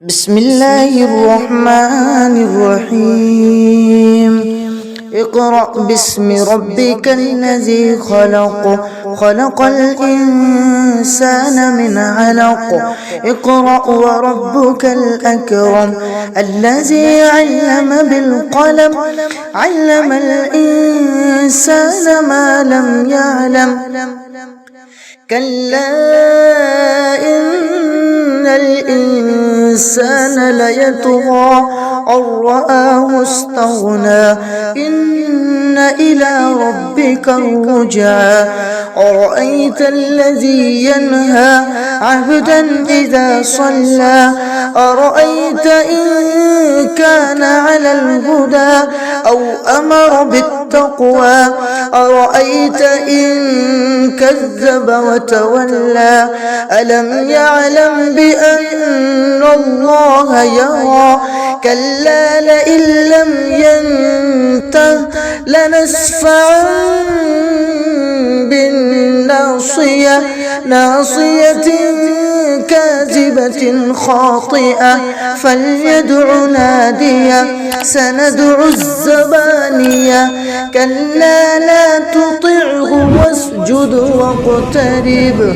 بسم الله الرحمن الرحيم اقرأ باسم ربك الذي خلق خلق الإنسان من علق اقرأ وربك الأكرم الذي علم بالقلم علم الإنسان ما لم يعلم كلا إن الإنسان ليطغى أن رآه استغنى إن إلى ربك الرجعى أرأيت الذي ينهى عبدا إذا صلى أرأيت إن كان على الهدى أو أمر بالتقوى أرأيت إن كذب وتولى ألم يعلم بأن الله يرى كلا لئن لم ينته لنسفعا بالناصية ناصية كاذبة خاطئة فليدع نادية سندع الزبانية كلا لا تطعه واسجد واقترب